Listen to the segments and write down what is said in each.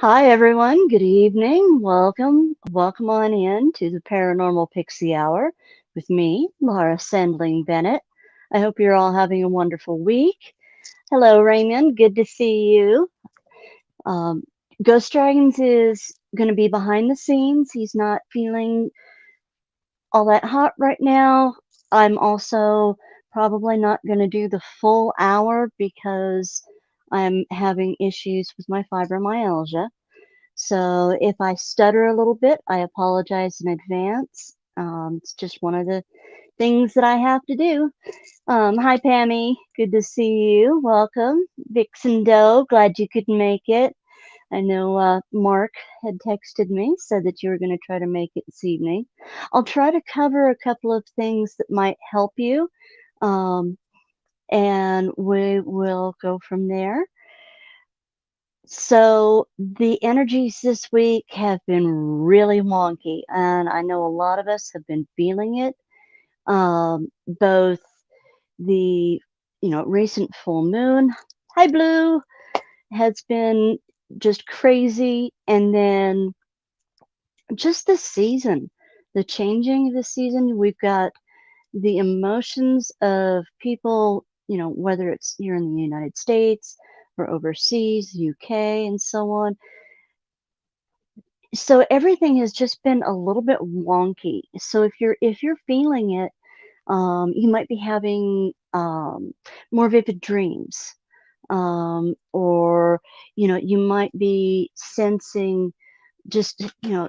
Hi, everyone. Good evening. Welcome on in to the Paranormal Pixie Hour with me, Lara Sandling Bennett. I hope you're all having a wonderful week. Hello, Raymond. Good to see you. Um, Ghost Dragons is going to be behind the scenes. He's not feeling all that hot right now. I'm also probably not going to do the full hour because I'm having issues with my fibromyalgia. So if I stutter a little bit, I apologize in advance. It's just one of the things that I have to do. Hi, Pammy. Good to see you. Welcome. Vixen Doe, glad you could make it. I know Mark had texted me, said that you were going to try to make it this evening. I'll try to cover a couple of things that might help you, um, and we will go from there. So the energies this week have been really wonky, and I know a lot of us have been feeling it. Both the recent full moon, hi Blue, has been just crazy, and then just the season, the changing of the season. We've got the emotions of people, whether it's here in the United States or overseas, UK, and so on. So everything has just been a little bit wonky. So if you're feeling it, you might be having more vivid dreams, or you might be sensing just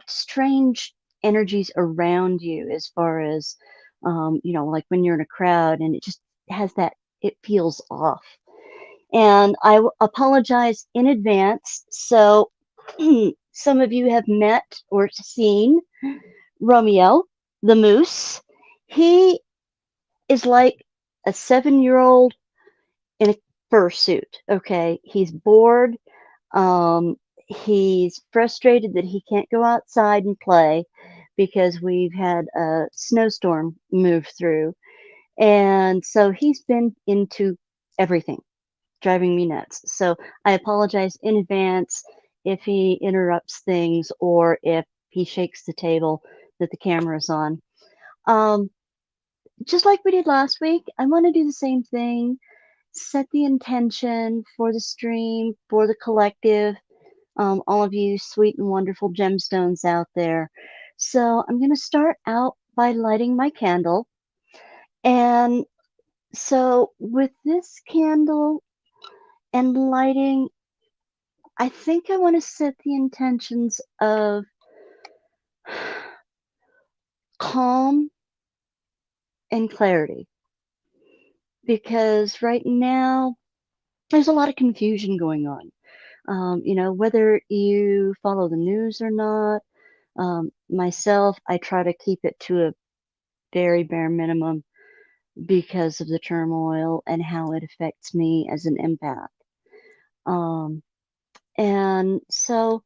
strange energies around you, as far as like when you're in a crowd and it just has that, it feels off. And apologize in advance. So some of you have met or seen Romeo, the moose. He is like a 7-year-old in a fursuit. Okay. He's bored. He's frustrated that he can't go outside and play because we've had a snowstorm move through. And so he's been into everything, driving me nuts. So I apologize in advance if he interrupts things or if he shakes the table that the camera's on. Um, just like we did last week, I want to do the same thing. Set the intention for the stream, for the collective, all of you sweet and wonderful gemstones out there. So I'm going to start out by lighting my candle. And so with this candle and lighting, I think I want to set the intentions of calm and clarity, because right now there's a lot of confusion going on. Whether you follow the news or not, myself, I try to keep it to a very bare minimum because of the turmoil and how it affects me as an empath. Um, and so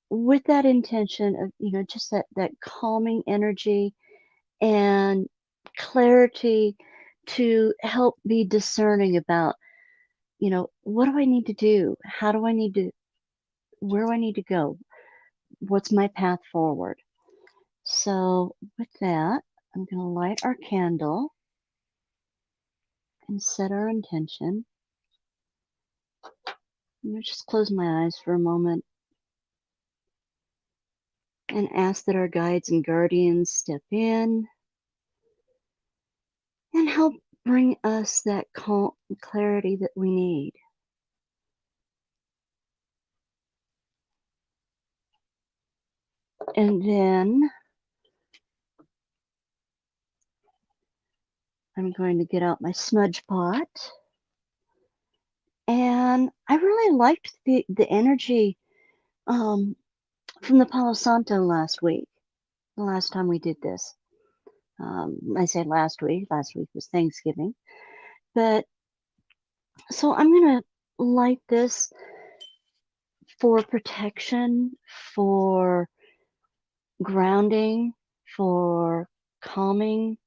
with that intention of, just that calming energy and clarity to help be discerning about, what do I need to do? How do I need to, where do I need to go? What's my path forward? So with that, I'm going to light our candle and set our intention. I'm going to just close my eyes for a moment and ask that our guides and guardians step in and help bring us that calm clarity that we need. And then I'm going to get out my smudge pot. And I really liked the energy from the Palo Santo last week, the last time we did this. I say last week was Thanksgiving. But so I'm going to light this for protection, for grounding, for calming,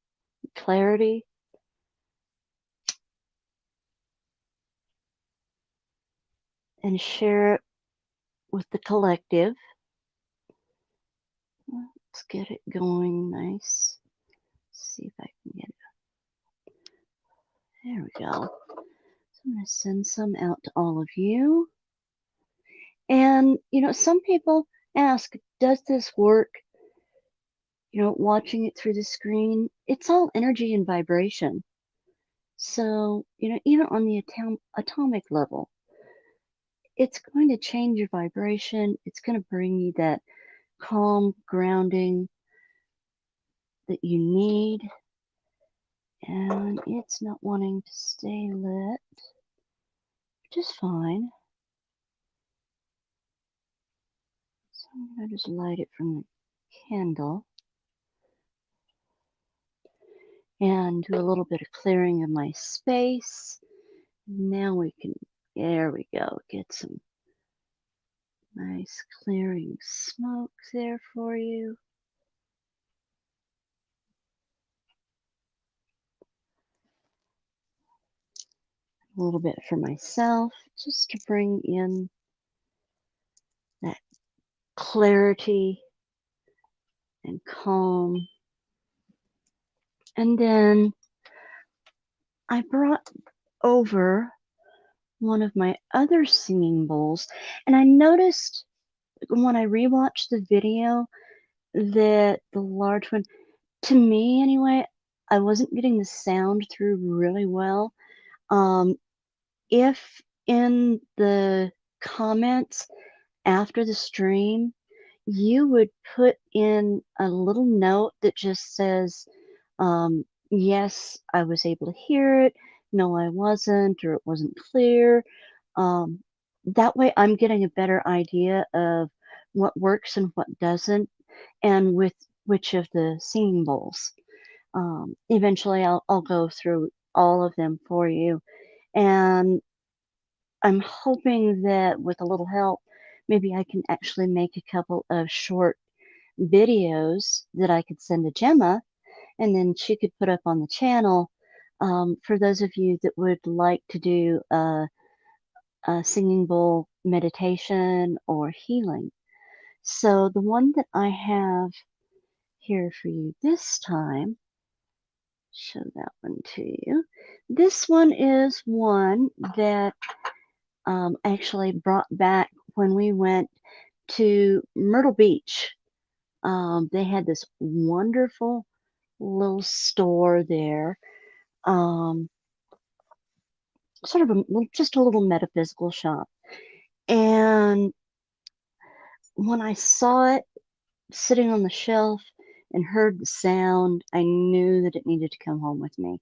clarity. And share it with the collective. Let's get it going nice. See if I can get it. There we go. So I'm going to send some out to all of you. And, some people ask, does this work? Watching it through the screen, it's all energy and vibration. So, even on the atomic level, it's going to change your vibration. It's going to bring you that calm grounding that you need. And it's not wanting to stay lit, which is fine. So I'm going to just light it from the candle and do a little bit of clearing of my space. Now we can, there we go, get some nice clearing smoke there for you. A little bit for myself, just to bring in that clarity and calm. And then I brought over one of my other singing bowls, and I noticed when I rewatched the video that the large one, to me anyway, I wasn't getting the sound through really well. If in the comments after the stream, you would put in a little note that just says, yes, I was able to hear it. No, I wasn't, or it wasn't clear. That way I'm getting a better idea of what works and what doesn't, and with which of the singing bowls. Eventually I'll go through all of them for you. And I'm hoping that with a little help, maybe I can actually make a couple of short videos that I could send to Gemma, and then she could put up on the channel for those of you that would like to do a singing bowl meditation or healing. So the one that I have here for you this time, show that one to you. This one is one that I actually brought back when we went to Myrtle Beach. They had this wonderful little store there, sort of just a little metaphysical shop. And when I saw it sitting on the shelf and heard the sound, I knew that it needed to come home with me,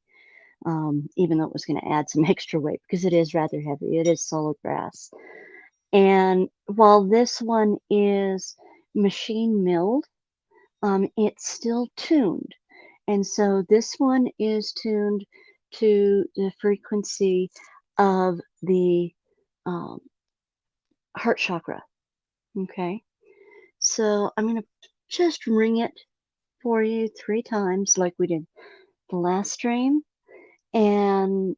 even though it was going to add some extra weight because it is rather heavy. It is solid brass. And while this one is machine milled, it's still tuned. And so this one is tuned to the frequency of the um, heart chakra. Okay. So I'm going to just ring it for you 3 times like we did the last stream. And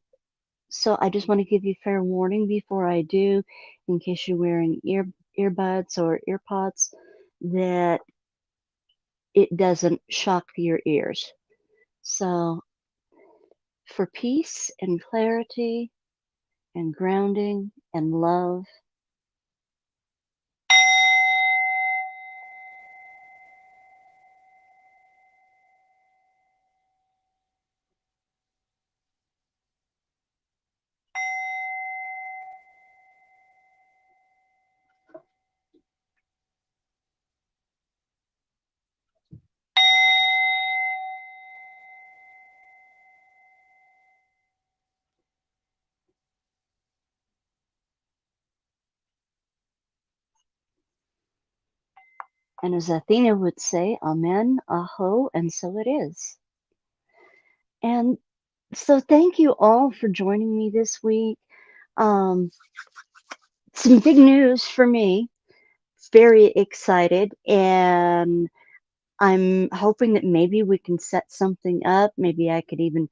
so I just want to give you fair warning before I do, in case you're wearing earbuds or earpods, that it doesn't shock your ears. So for peace and clarity and grounding and love, and as Athena would say, amen, aho, and so it is. And so thank you all for joining me this week. Some big news for me. Very excited, and I'm hoping that maybe we can set something up. Maybe I could even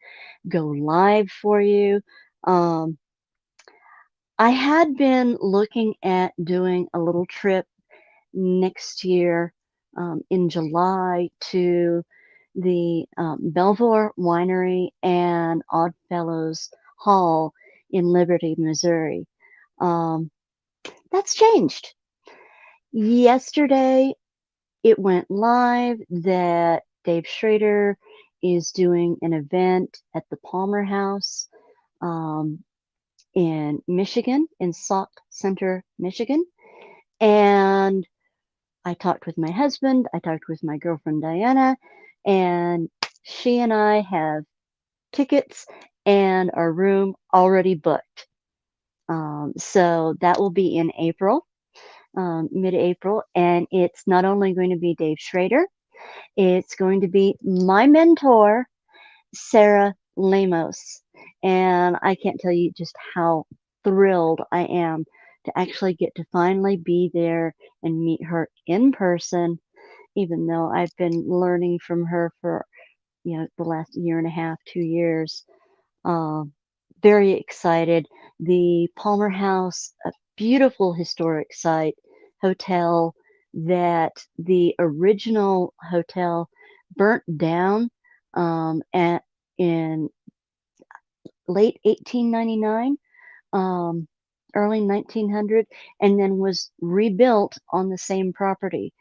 go live for you. I had been looking at doing a little trip next year in July to the Belvoir Winery and Oddfellows Hall in Liberty, Missouri. Um, that's changed. Yesterday, it went live that Dave Schrader is doing an event at the Palmer House um, in Michigan, in Sauk Center, Michigan. And I talked with my husband, I talked with my girlfriend Diana, and she and I have tickets and our room already booked. So that will be in April, mid-April, and it's not only going to be Dave Schrader, it's going to be my mentor, Sarah Lemos. And I can't tell you just how thrilled I am to actually get to finally be there and meet her in person, even though I've been learning from her for, the last year and a half, 2 years. Um, very excited. The Palmer House, a beautiful historic site, hotel that the original hotel burnt down in late 1899, um, early 1900, and then was rebuilt on the same property.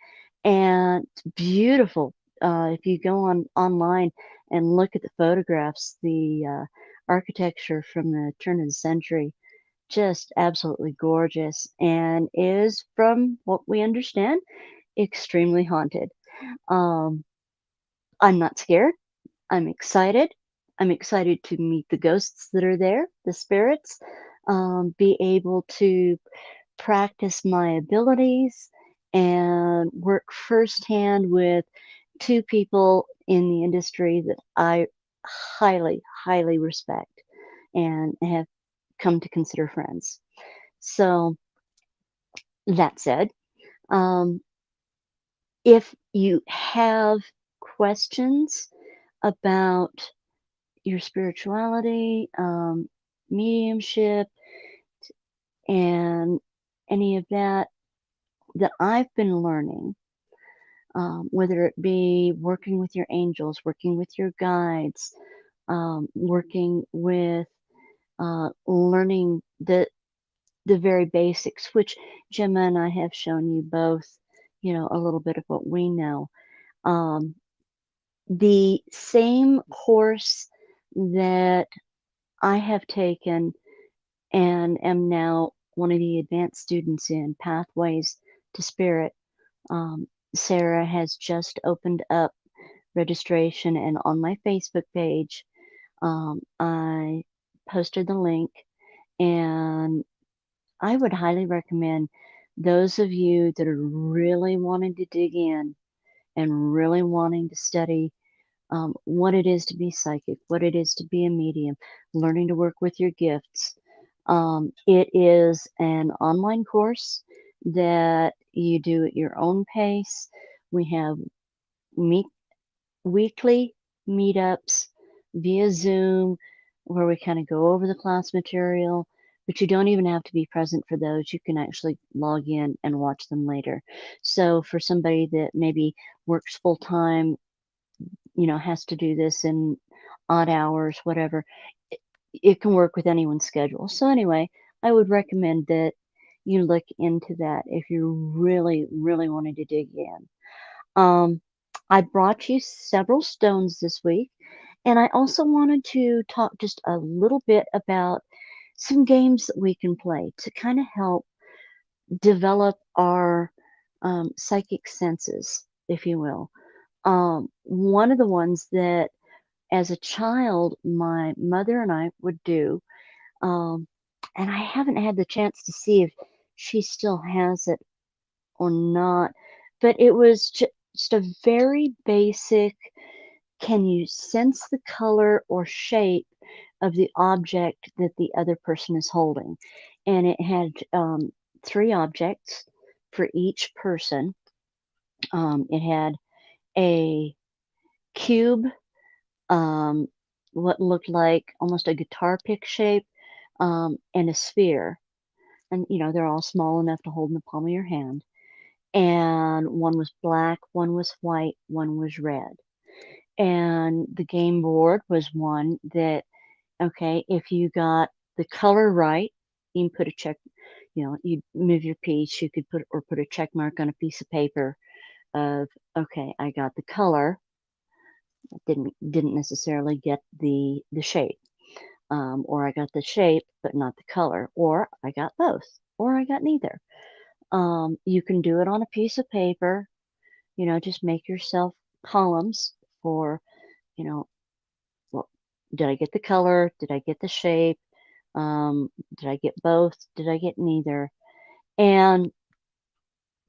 And it's beautiful. If you go online and look at the photographs, the architecture from the turn of the century, just absolutely gorgeous, and is, from what we understand, extremely haunted. Um, I'm not scared. I'm excited. I'm excited to meet the ghosts that are there, the spirits, be able to practice my abilities and work firsthand with two people in the industry that I highly, highly respect and have come to consider friends. So, that said, um, if you have questions about your spirituality, mediumship, and any of that that I've been learning, whether it be working with your angels, working with your guides, working with learning the very basics, which Gemma and I have shown you both, a little bit of what we know. Um, the same course that I have taken and am now one of the advanced students in Pathways to Spirit. Um, Sarah has just opened up registration, and on my Facebook page, I posted the link, and I would highly recommend those of you that are really wanting to dig in and really wanting to study what it is to be psychic, what it is to be a medium, learning to work with your gifts. It is an online course that you do at your own pace. We have meet weekly meetups via Zoom where we kind of go over the class material, but you don't even have to be present for those. You can actually log in and watch them later. So for somebody that maybe works full time, has to do this in odd hours, whatever, it can work with anyone's schedule. So anyway, I would recommend that you look into that if you really, really wanted to dig in. I brought you several stones this week, and I also wanted to talk just a little bit about some games that we can play to kind of help develop our psychic senses, if you will. One of the ones that as a child my mother and I would do, um, and I haven't had the chance to see if she still has it or not, but it was just a very basic, can you sense the color or shape of the object that the other person is holding? And it had three objects for each person. It had a cube, um, what looked like almost a guitar pick shape, and a sphere. and they're all small enough to hold in the palm of your hand. And one was black, one was white, one was red. And the game board was one that, okay, if you got the color right, you can put a check, you move your piece, you could put a check mark on a piece of paper of, okay, I got the color, didn't necessarily get the shape. Or I got the shape, but not the color, or I got both, or I got neither. You can do it on a piece of paper, just make yourself columns for, you know, well, did I get the color? Did I get the shape? Did I get both? Did I get neither? And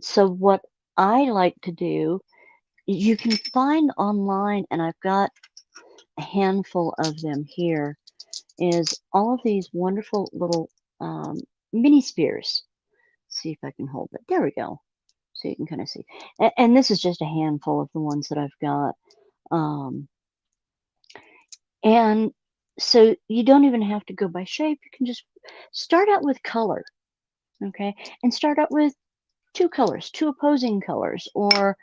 so what I like to do, you can find online, and I've got a handful of them here, is all of these wonderful little mini spheres. See if I can hold it. There we go. So you can kind of see. And this is just a handful of the ones that I've got. And so you don't even have to go by shape. You can just start out with color, okay? And start out with two colors, two opposing colors, or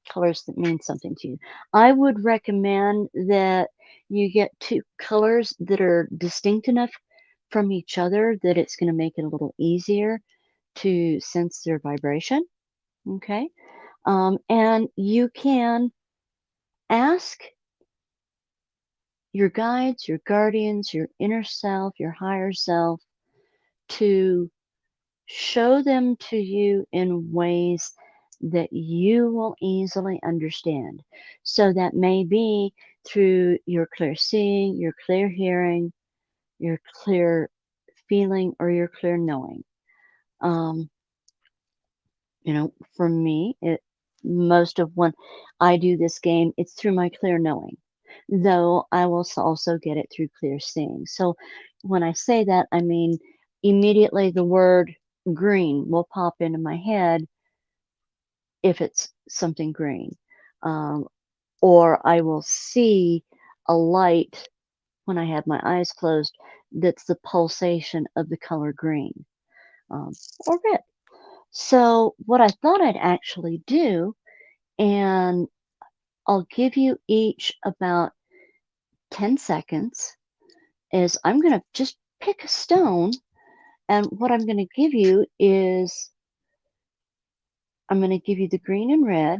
colors that mean something to you. I would recommend that you get two colors that are distinct enough from each other that it's going to make it a little easier to sense their vibration, okay? And you can ask your guides, your guardians, your inner self, your higher self to show them to you in ways that you will easily understand. So that may be through your clear seeing, your clear hearing, your clear feeling, or your clear knowing. Um, for me, most of when I do this game, it's through my clear knowing, though I will also get it through clear seeing. So when I say that, I mean immediately the word green will pop into my head if it's something green. Um, or I will see a light when I have my eyes closed that's the pulsation of the color green, or red. So what I thought I'd actually do, and I'll give you each about 10 seconds, is I'm going to just pick a stone, and what I'm going to give you is I'm going to give you the green and red,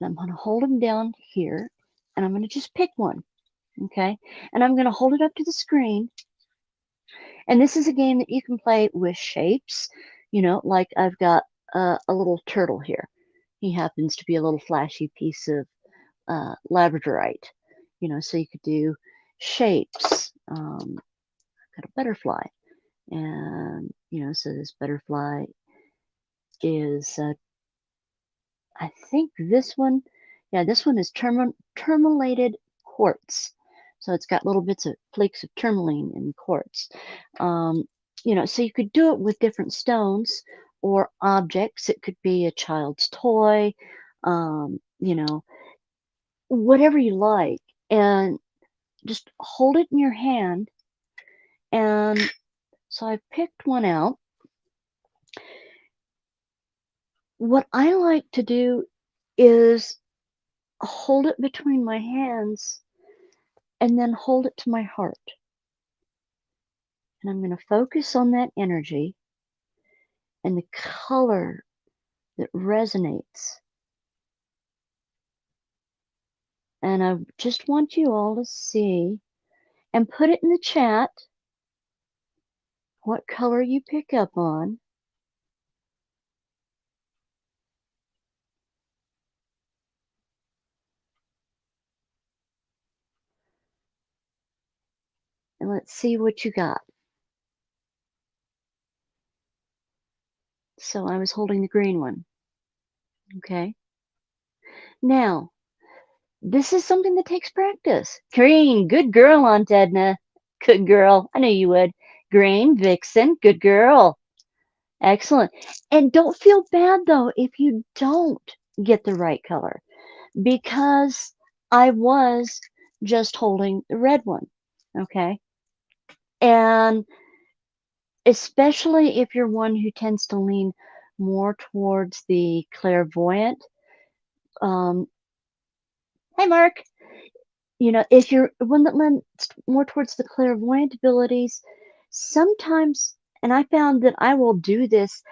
and I'm going to hold them down here, and I'm going to just pick one, okay? And I'm going to hold it up to the screen, and this is a game that you can play with shapes, like I've got a little turtle here. He happens to be a little flashy piece of labradorite, so you could do shapes. Got a butterfly, and so this butterfly is, I think this one, yeah, this one is tourmalated quartz. So it's got little bits of flakes of tourmaline in quartz. So you could do it with different stones or objects. It could be a child's toy, whatever you like, and just hold it in your hand. And so I picked one out. What I like to do is hold it between my hands and then hold it to my heart. And I'm going to focus on that energy and the color that resonates. And I just want you all to see and put it in the chat what color you pick up on. And let's see what you got. So I was holding the green one. Okay. Now, this is something that takes practice. Green, good girl, Aunt Edna. Good girl. I knew you would. Green, Vixen, good girl. Excellent. And don't feel bad, though, if you don't get the right color, because I was just holding the red one. Okay. And especially if you're one who tends to lean more towards the clairvoyant. Um, Hi, Mark. If you're one that leans more towards the clairvoyant abilities, sometimes, and I found that I will do this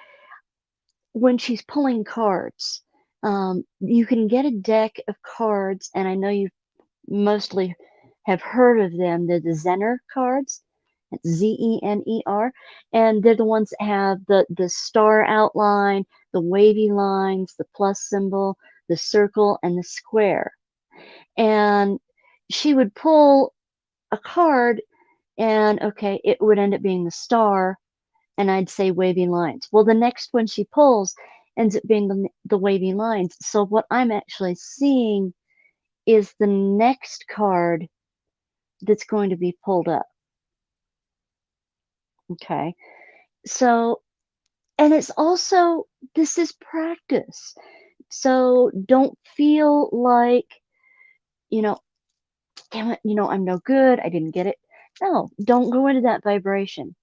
when she's pulling cards. You can get a deck of cards, and I know you mostly have heard of them. They're the Zener cards. It's Zener, and they're the ones that have the star outline, the wavy lines, the plus symbol, the circle, and the square. And she would pull a card, and okay, it would end up being the star, and I'd say wavy lines. Well, the next one she pulls ends up being the wavy lines. So what I'm actually seeing is the next card that's going to be pulled up. Okay. So, and it's also, this is practice. So don't feel like, you know, damn it, I'm no good. I didn't get it. No, don't go into that vibration.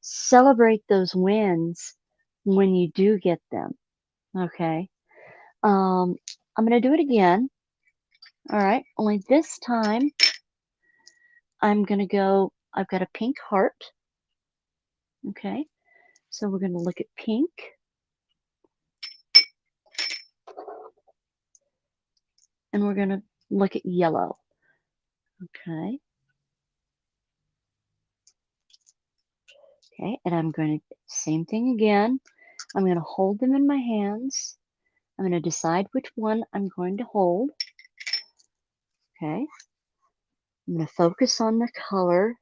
Celebrate those wins when you do get them. Okay. Um, I'm going to do it again. All right. Only this time I'm going to go, I've got a pink heart. Okay. So we're going to look at pink. And we're going to look at yellow. Okay. Okay. And I'm going to, same thing again. I'm going to hold them in my hands. I'm going to decide which one I'm going to hold. Okay. I'm going to focus on the color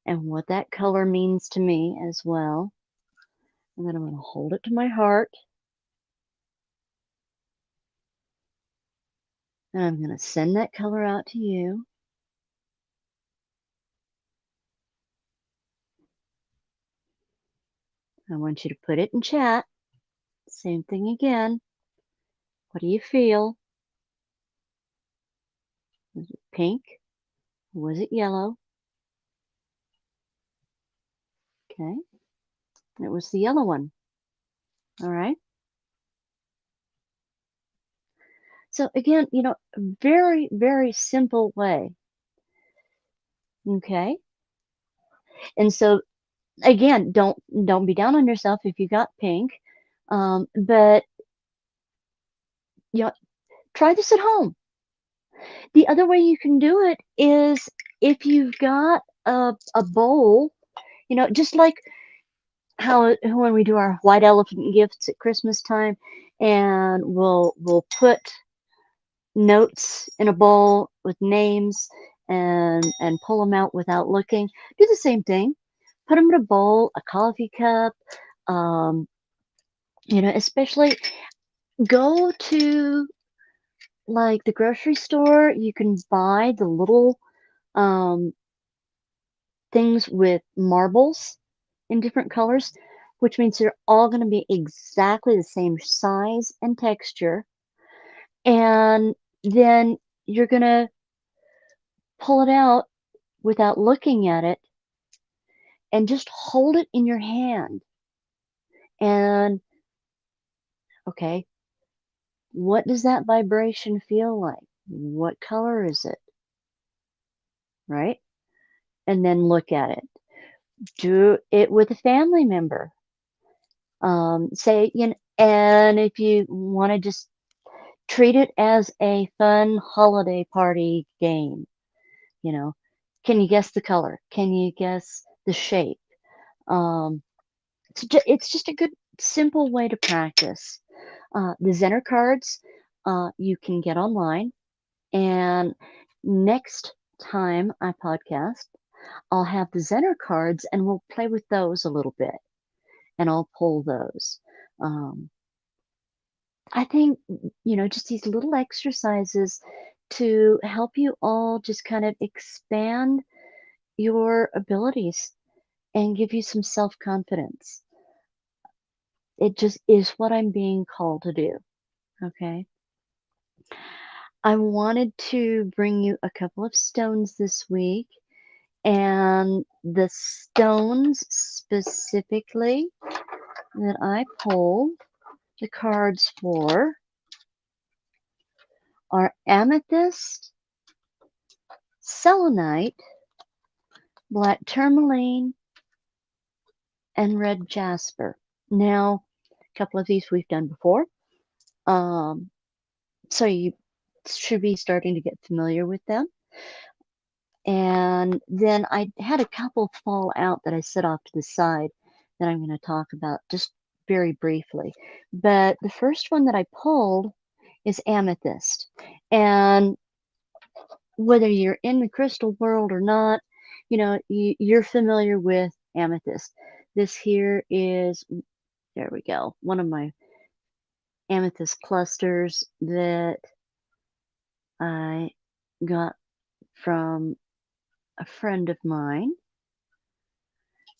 and what that color means to me as well. And then I'm going to hold it to my heart. And I'm going to send that color out to you. I want you to put it in chat. Same thing again. What do you feel? Was it pink? Or was it yellow? Okay. It was the yellow one. All right. So again, very, very simple way. Okay. And so again, don't be down on yourself if you got pink. But try this at home. The other way you can do it is if you've got a bowl, just like how when we do our white elephant gifts at Christmas time, and we'll put notes in a bowl with names and pull them out without looking. Do the same thing. Put them in a bowl, a coffee cup. Especially go to like the grocery store. You can buy the little things with marbles in different colors, which means they're all going to be exactly the same size and texture. And then you're going to pull it out without looking at it and just hold it in your hand. And okay, what does that vibration feel like? What color is it? Right? And then look at it. Do it with a family member. Say, and if you want to just treat it as a fun holiday party game, can you guess the color? Can you guess the shape? It's just a good, simple way to practice. The Zener cards you can get online. And next time I podcast, I'll have the Zener cards and we'll play with those a little bit. And I'll pull those. I think, just these little exercises to help you all just kind of expand your abilities and give you some self-confidence. It just is what I'm being called to do. Okay. I wanted to bring you a couple of stones this week. And the stones specifically that I pulled the cards for are amethyst, selenite, black tourmaline, and red jasper. Now, a couple of these we've done before. So you should be starting to get familiar with them. And then I had a couple fall out that I set off to the side that I'm going to talk about just very briefly. But the first one that I pulled is amethyst. And whether you're in the crystal world or not, you're familiar with amethyst. This here is, there we go, one of my amethyst clusters that I got from a friend of mine.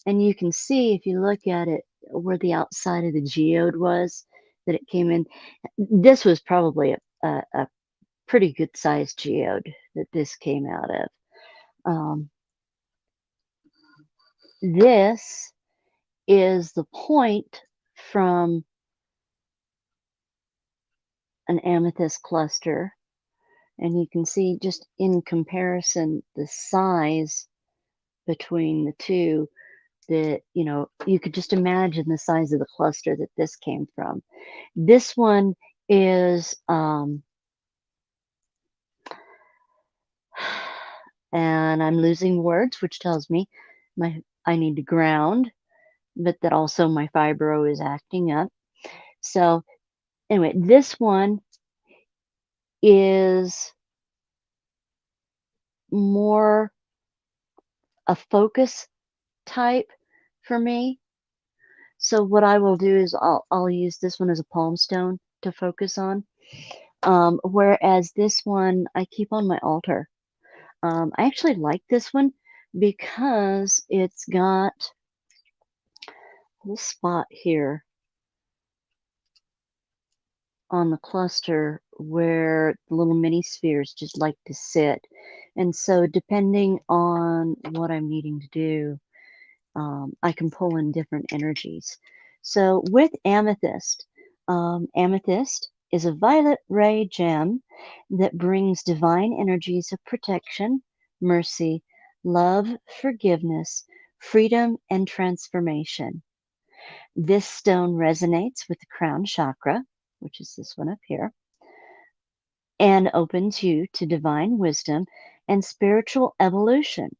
And you can see if you look at it where the outside of the geode was that it came in. This was probably a pretty good sized geode that this came out of. This is the point from an amethyst cluster. And you can see just in comparison the size between the two that, you could just imagine the size of the cluster that this came from. This one is, and I'm losing words, which tells me I need to ground, but that also my fibro is acting up. So anyway, this one is more a focus type for me. So what I will do is I'll use this one as a palm stone to focus on. Whereas this one I keep on my altar. I actually like this one because it's got a little spot here on the cluster where the little mini spheres just like to sit. And so depending on what I'm needing to do, I can pull in different energies. So with amethyst, amethyst is a violet ray gem that brings divine energies of protection, mercy, love, forgiveness, freedom, and transformation. This stone resonates with the crown chakra, which is this one up here, and opens you to divine wisdom and spiritual evolution.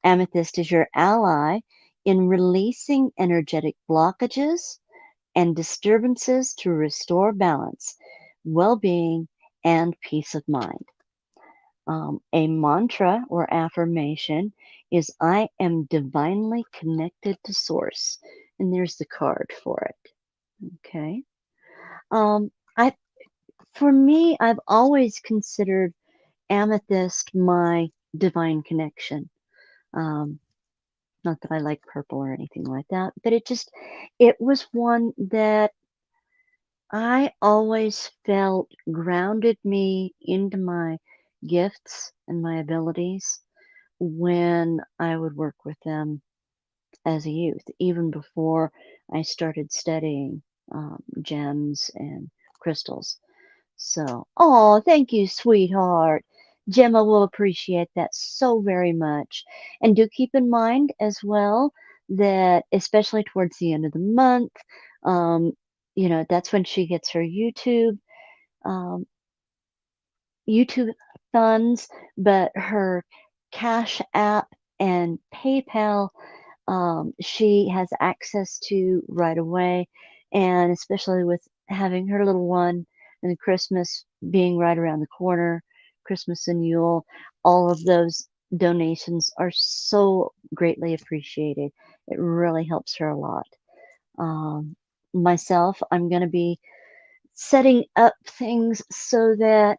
Amethyst is your ally in releasing energetic blockages and disturbances to restore balance, well being, and peace of mind. A mantra or affirmation is I am divinely connected to Source. And there's the card for it. Okay. I For me, I've always considered amethyst my divine connection. Not that I like purple or anything like that, but it was one that I always felt grounded me into my gifts and my abilities when I would work with them as a youth, even before I started studying gems and crystals. So, oh, thank you, sweetheart. Gemma will appreciate that so very much. And do keep in mind as well that, especially towards the end of the month, um, that's when she gets her um, YouTube funds, but her Cash App and PayPal she has access to right away. And especially with having her little one and Christmas being right around the corner, Christmas and Yule, all of those donations are so greatly appreciated. It really helps her a lot. Myself, I'm going to be setting up things so that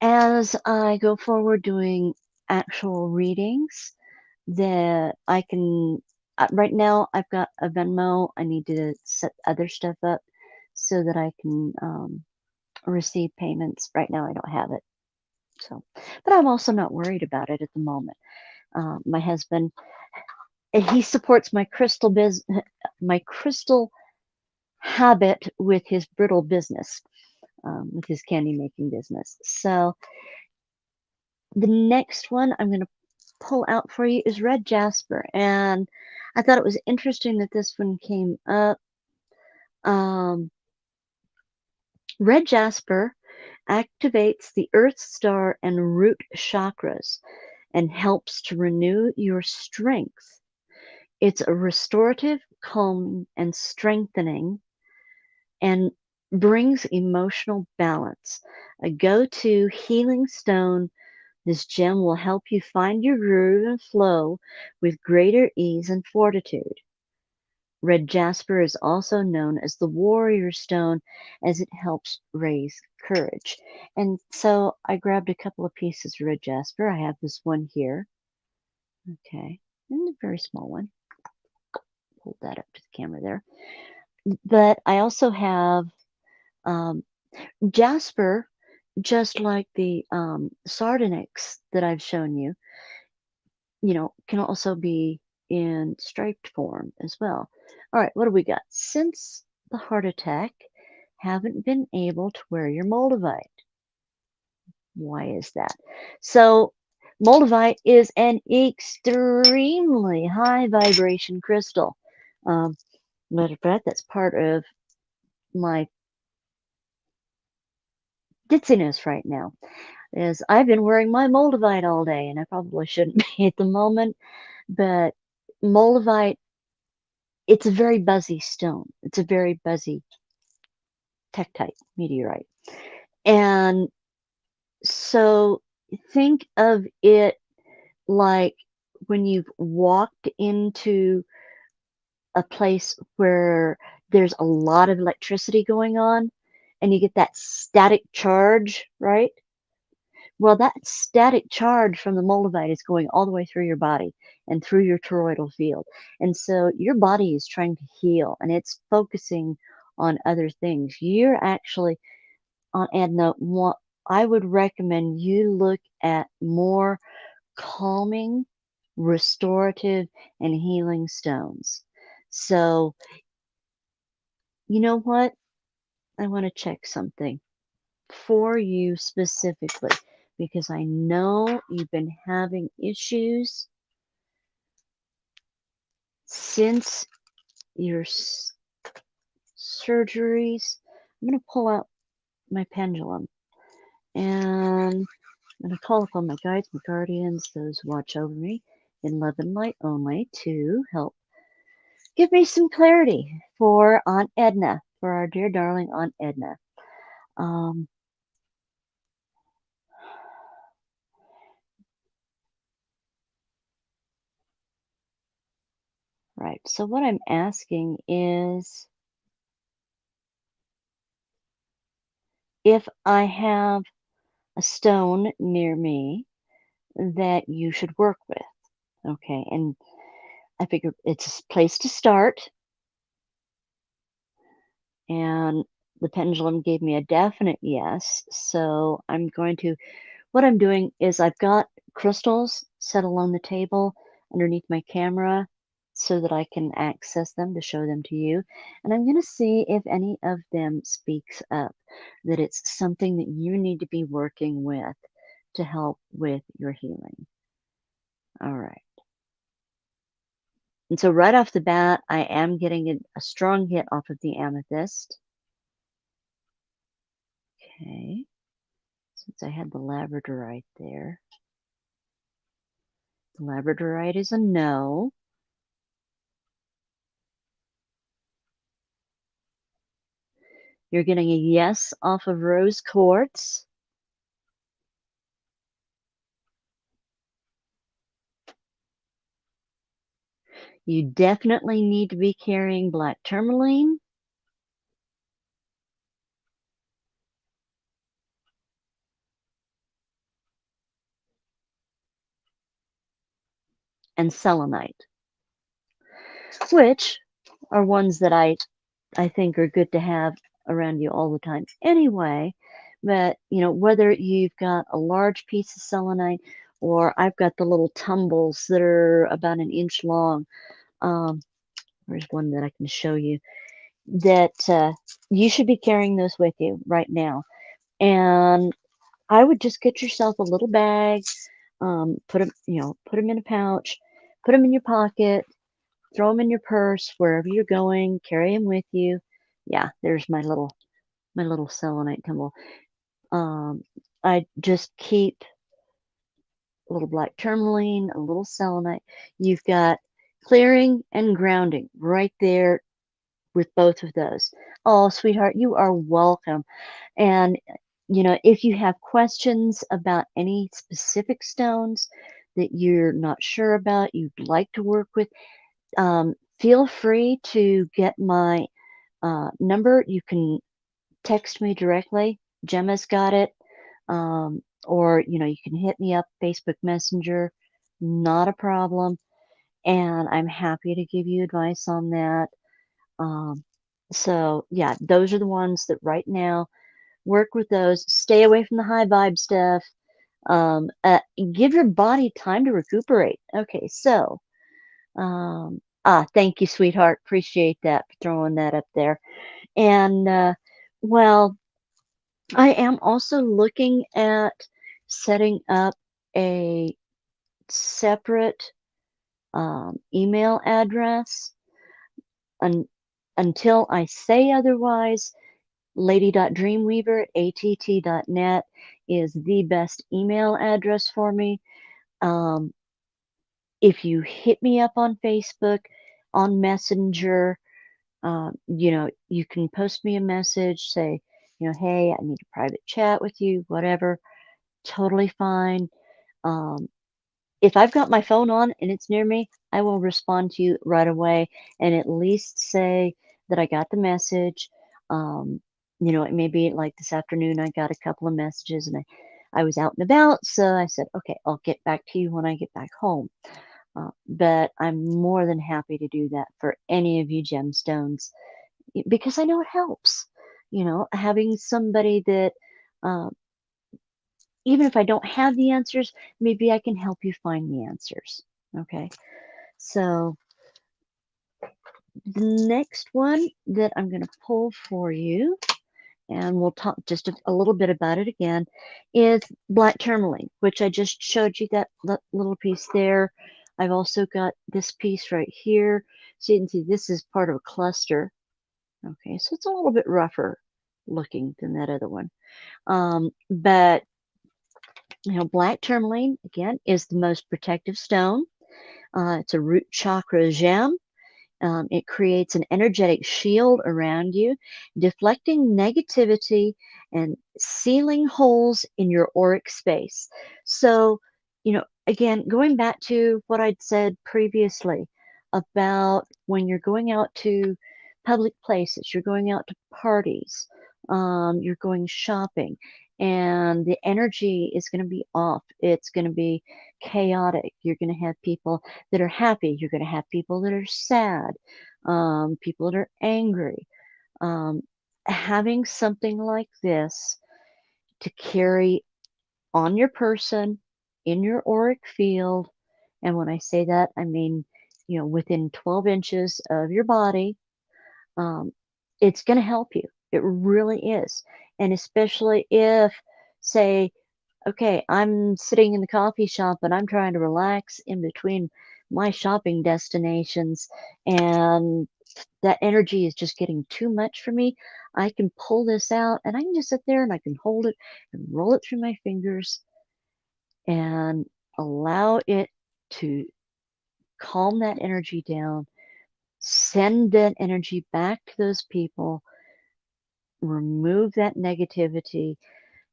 as I go forward doing actual readings, that I can. Right now, I've got a Venmo. I need to set other stuff up so that I can receive payments. Right now, I don't have it. So, but I'm also not worried about it at the moment. My husband, he supports my my crystal habit with his brittle business, with his candy making business. So the next one I'm going to pull out for you is red jasper, and I thought it was interesting that this one came up. Um, Red jasper activates the earth star and root chakras and helps to renew your strength. It's a restorative, calming, and strengthening, and brings emotional balance. A go-to healing stone, this gem will help you find your groove and flow with greater ease and fortitude. Red jasper is also known as the warrior stone as it helps raise courage. And so I grabbed a couple of pieces of red jasper. I have this one here. Okay. And a very small one. Hold that up to the camera there. But I also have um, jasper, just like the sardonyx that I've shown you, can also be in striped form as well. All right, what do we got? Since the heart attack, haven't been able to wear your moldavite. Why is that? So moldavite is an extremely high vibration crystal. Matter of fact, that's part of my ditziness right now. Is I've been wearing my moldavite all day, and I probably shouldn't be at the moment, but moldavite, it's a very buzzy stone. It's a very buzzy tektite meteorite. And so think of it like when you've walked into a place where there's a lot of electricity going on and you get that static charge, right? Well, that static charge from the moldavite is going all the way through your body and through your toroidal field. And so your body is trying to heal and it's focusing on other things. You're actually, on Edna, I would recommend you look at more calming, restorative, and healing stones. So, you know what? I want to check something for you specifically because I know you've been having issues since your surgeries. I'm going to pull out my pendulum and I'm going to call upon my guides, my guardians, those who watch over me in love and light only to help give me some clarity for Aunt Edna, for our dear darling Aunt Edna. Right, so what I'm asking is if I have a stone near me that you should work with. Okay, and I figure it's a place to start. And the pendulum gave me a definite yes. So what I'm doing is I've got crystals set along the table underneath my camera so that I can access them to show them to you. And I'm going to see if any of them speaks up, that it's something that you need to be working with to help with your healing. All right. And so right off the bat, I am getting a strong hit off of the amethyst. Okay. Since I had the labradorite there. The labradorite is a no. You're getting a yes off of rose quartz. You definitely need to be carrying black tourmaline. And selenite, which are ones that I think are good to have around you all the time anyway. But, whether you've got a large piece of selenite or I've got the little tumbles that are about an inch long. Um, there's one that I can show you that you should be carrying those with you right now. And I would just get yourself a little bag, put them, put them in a pouch, put them in your pocket, throw them in your purse, wherever you're going, carry them with you. Yeah, there's my little selenite tumble. I just keep a little black tourmaline, a little selenite. You've got clearing and grounding right there with both of those. Oh, sweetheart, you are welcome. And, if you have questions about any specific stones that you're not sure about, you'd like to work with, feel free to get my number. You can text me directly. Gemma's got it. Or, you can hit me up, Facebook Messenger. Not a problem. And I'm happy to give you advice on that. Um, so, yeah, those are the ones that right now work with those. Stay away from the high vibe stuff. Give your body time to recuperate. Okay, so, thank you, sweetheart. Appreciate that for throwing that up there. And, well, I am also looking at setting up a separate email address. Un- until I say otherwise, lady.dreamweaver at att.net is the best email address for me. Um, if you hit me up on Facebook, on Messenger, you can post me a message, say, hey, I need a private chat with you, whatever. Totally fine. Um, if I've got my phone on and it's near me, I will respond to you right away and at least say that I got the message. It may be like this afternoon, I got a couple of messages and I was out and about. So I said, okay, I'll get back to you when I get back home. But I'm more than happy to do that for any of you gemstones because I know it helps. Having somebody that, uh, even if I don't have the answers, maybe I can help you find the answers. Okay. So the next one that I'm going to pull for you, and we'll talk just a little bit about it again, is black tourmaline, which I just showed you that little piece there. I've also got this piece right here. So you can see this is part of a cluster. Okay, so it's a little bit rougher looking than that other one. But black tourmaline, again, is the most protective stone. It's a root chakra gem. It creates an energetic shield around you, deflecting negativity and sealing holes in your auric space. So, again, going back to what I'd said previously about when you're going out to public places, you're going out to parties, you're going shopping, and the energy is going to be off. It's going to be chaotic. You're going to have people that are happy. You're going to have people that are sad, people that are angry. Um, Having something like this to carry on your person, in your auric field, and when I say that, I mean, within 12 inches of your body, um, it's going to help you. It really is. And especially if, say, okay, I'm sitting in the coffee shop and I'm trying to relax in between my shopping destinations and that energy is just getting too much for me. I can pull this out and I can just sit there and I can hold it and roll it through my fingers and allow it to calm that energy down, send that energy back to those people, remove that negativity.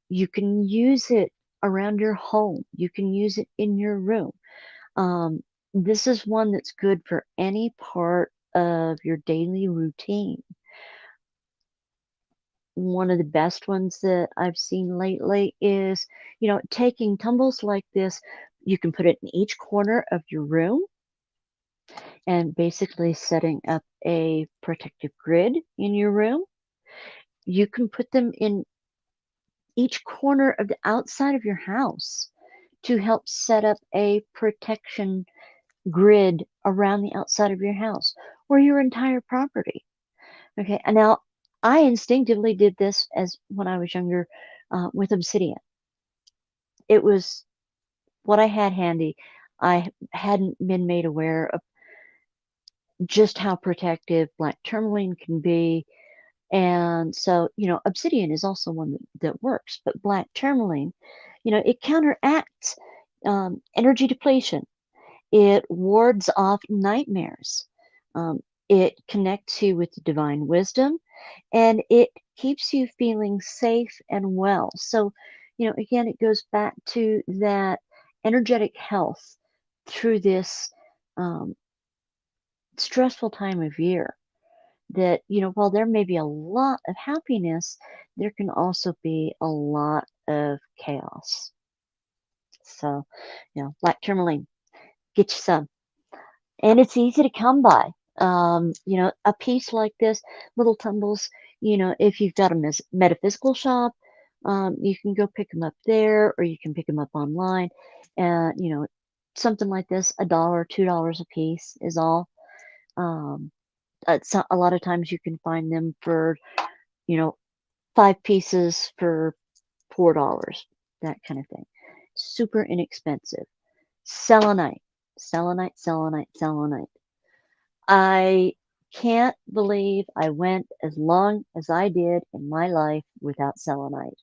You can use it around your home. You can use it in your room. Um, this is one that's good for any part of your daily routine. One of the best ones that I've seen lately is, taking tumbles like this, you can put it in each corner of your room and basically setting up a protective grid in your room. You can put them in each corner of the outside of your house. to help set up a protection grid around the outside of your house or your entire property. Okay, and now I instinctively did this as when I was younger with obsidian. It was what I had handy. I hadn't been made aware of just how protective black tourmaline can be. And so, obsidian is also one that works, but black tourmaline, it counteracts energy depletion. It wards off nightmares. Um, it connects you with the divine wisdom, and it keeps you feeling safe and well. So, again, it goes back to that energetic health through this um, stressful time of year. That, while there may be a lot of happiness, there can also be a lot of chaos. So, black tourmaline, get you some. And it's easy to come by. A piece like this, little tumbles, if you've got a metaphysical shop, you can go pick them up there, or you can pick them up online. And, something like this, $1, $2 a piece is all. A lot of times you can find them for, you know, 5 pieces for $4, that kind of thing. Super inexpensive. Selenite, selenite, selenite, selenite. I can't believe I went as long as I did in my life without selenite.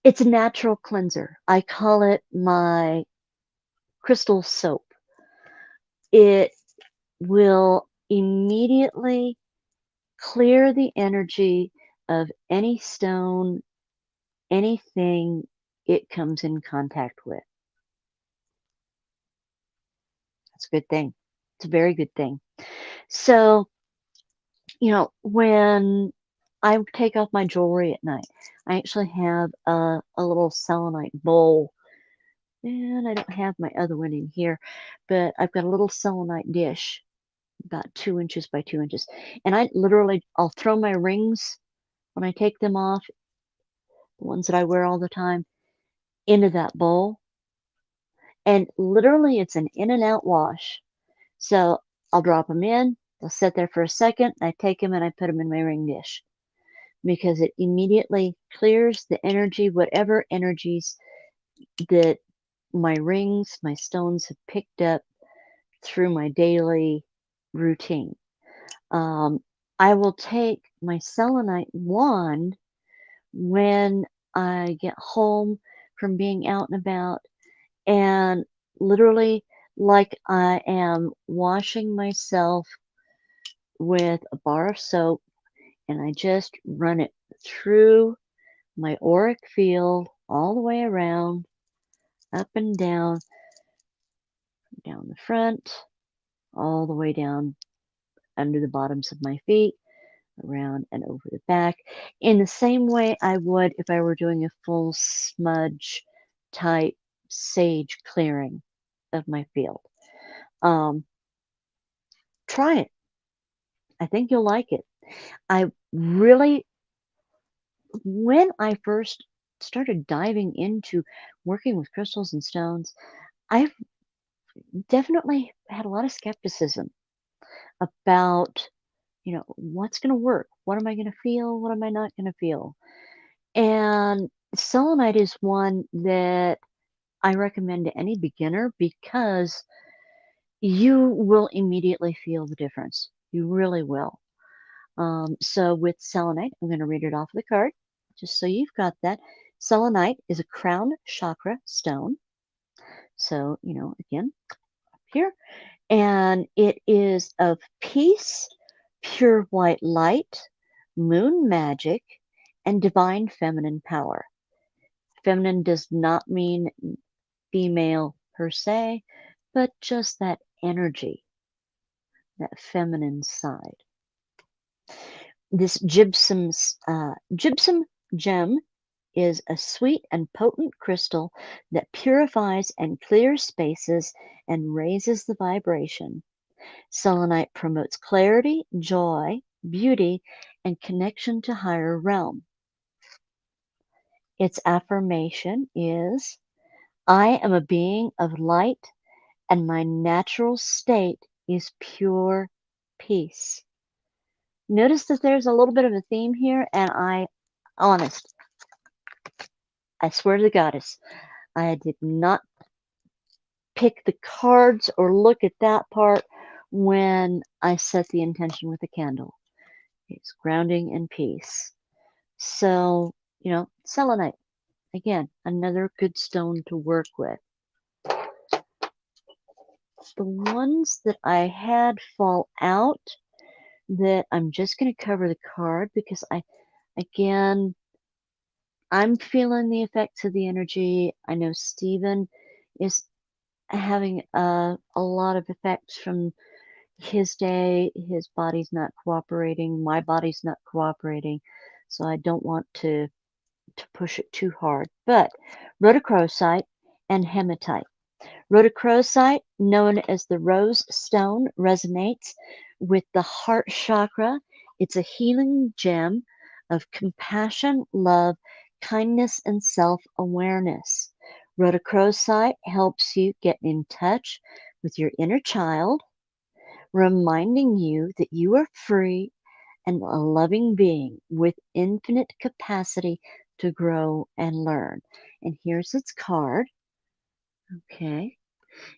It's a natural cleanser. I call it my crystal soap. It will immediately clear the energy of any stone, anything it comes in contact with. That's a good thing. It's a very good thing. So, when I take off my jewelry at night, I actually have a little selenite bowl. And I don't have my other one in here, but I've got a little selenite dish, about 2 inches by 2 inches. And I'll throw my rings when I take them off, the ones that I wear all the time, into that bowl. And literally, it's an in and out wash. So I'll drop them in, they'll sit there for a second, I take them and I put them in my ring dish because it immediately clears the energy, whatever energies that my rings, my stones have picked up through my daily routine. I will take my selenite wand when I get home from being out and about, and literally, like I am washing myself with a bar of soap, and I just run it through my auric field all the way around, up and down the front, all the way down under the bottoms of my feet, around and over the back, in the same way I would if I were doing a full smudge type sage clearing of my field. Try it. I think you'll like it. I really, when I first started diving into working with crystals and stones, I've definitely had a lot of skepticism about, what's going to work? What am I going to feel? What am I not going to feel? And selenite is one that I recommend to any beginner because you will immediately feel the difference. You really will. So with selenite, I'm going to read it off the card, just so you've got that. Selenite is a crown chakra stone. So, again, up here. And it is of peace, pure white light, moon magic, and divine feminine power. Feminine does not mean female per se, but just that energy, that feminine side. This gypsum gem is a sweet and potent crystal that purifies and clears spaces and raises the vibration. Selenite promotes clarity, joy, beauty, and connection to higher realm. Its affirmation is, I am a being of light and my natural state is pure peace. Notice that there's a little bit of a theme here, and honest, I swear to the goddess, I did not pick the cards or look at that part when I set the intention with the candle. It's grounding and peace. So, selenite, again, another good stone to work with. The ones that I had fall out that I'm just going to cover the card because again, I'm feeling the effects of the energy. I know Stephen is having a lot of effects from his day. His body's not cooperating. My body's not cooperating. So I don't want to push it too hard. But rhodochrosite and hematite. Rhodochrosite, known as the rose stone, resonates with the heart chakra. It's a healing gem of compassion, love, kindness, and self-awareness. Rhodochrosite helps you get in touch with your inner child, reminding you that you are free and a loving being with infinite capacity to grow and learn. And here's its card. Okay.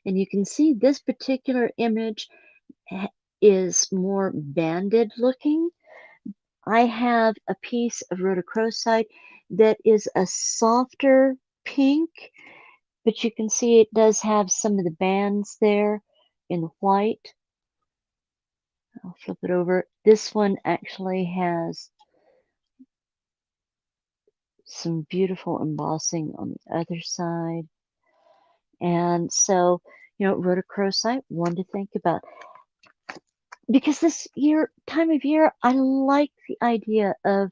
And you can see this particular image is more banded looking. I have a piece of rhodochrosite that is a softer pink, but you can see it does have some of the bands there in the white. I'll flip it over. This one actually has some beautiful embossing on the other side. And so, rhodochrosite, one to think about. Because this time of year, I like the idea of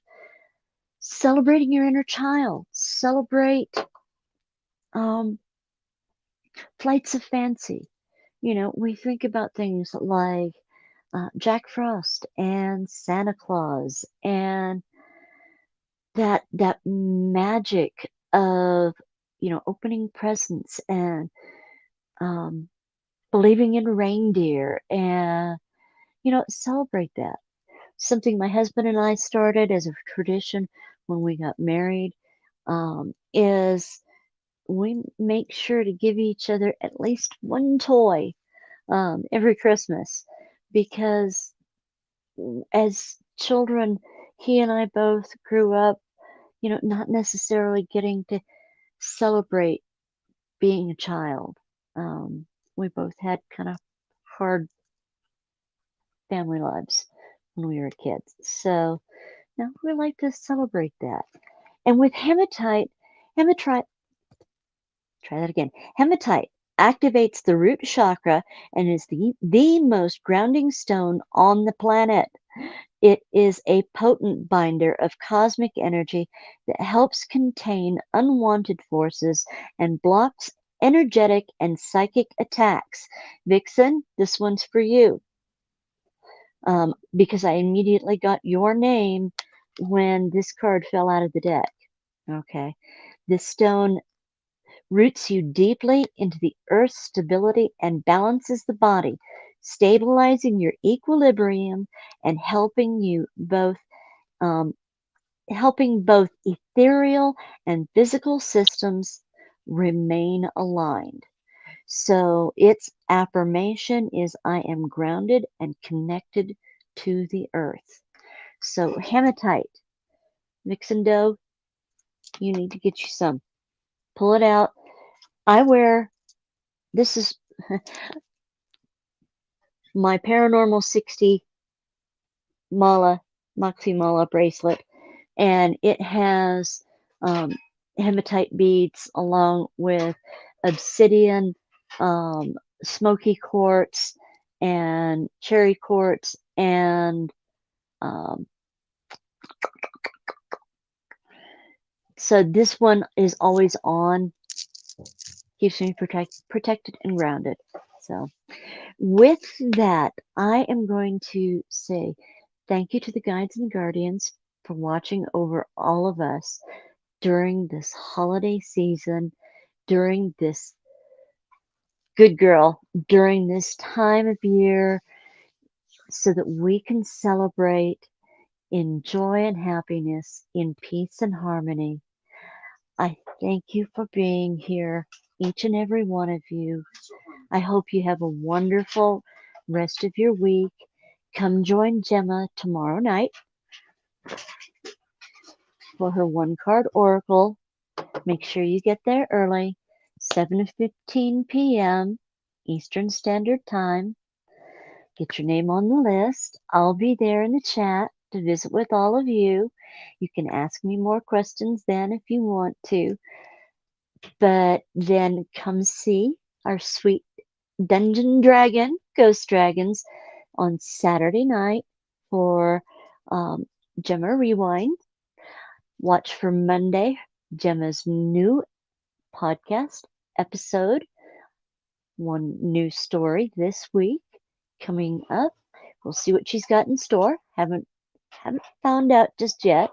celebrating your inner child. Celebrate flights of fancy. We think about things like Jack Frost and Santa Claus and that magic of opening presents and believing in reindeer and celebrate that. Something my husband and I started as a tradition when we got married is we make sure to give each other at least one toy every Christmas because as children, he and I both grew up, not necessarily getting to celebrate being a child. We both had kind of hard family lives when we were kids. So now we like to celebrate that. And with hematite, try that again. Hematite activates the root chakra and is the most grounding stone on the planet. It is a potent binder of cosmic energy that helps contain unwanted forces and blocks energetic and psychic attacks. Vixen, this one's for you. Because I immediately got your name when this card fell out of the deck. Okay. This stone roots you deeply into the earth's stability and balances the body, stabilizing your equilibrium and helping both ethereal and physical systems remain aligned. So its affirmation is I am grounded and connected to the earth. So hematite, Vixen Doe, you need to get you some. Pull it out. This is my Paranormal 60 Moxie Mala bracelet, and it has hematite beads along with obsidian, smoky quartz, and cherry quartz, and so this one is always on, keeps me protected and grounded. So with that, I am going to say thank you to the guides and guardians for watching over all of us. during this holiday season, during this good girl, during this time of year, so that we can celebrate in joy and happiness, in peace and harmony. I thank you for being here, each and every one of you. I hope you have a wonderful rest of your week. Come join Gemma tomorrow night for her one card oracle. Make sure you get there early, 7:15 p.m. Eastern Standard Time. Get your name on the list. I'll be there in the chat to visit with all of you. You can ask me more questions then if you want to. But then come see our sweet Dungeon Dragon, Ghost Dragons, on Saturday night for Gemma Rewind. Watch for Monday, Gemma's new podcast episode. One new story this week coming up. We'll see what she's got in store. Haven't found out just yet.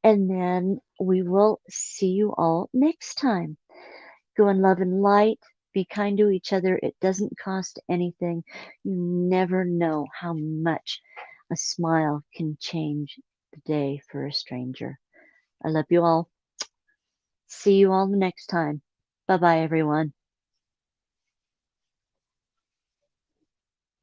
And then we will see you all next time. Go in love and light. Be kind to each other. It doesn't cost anything. You never know how much a smile can change the day for a stranger. I love you all. See you all the next time. Bye bye, everyone.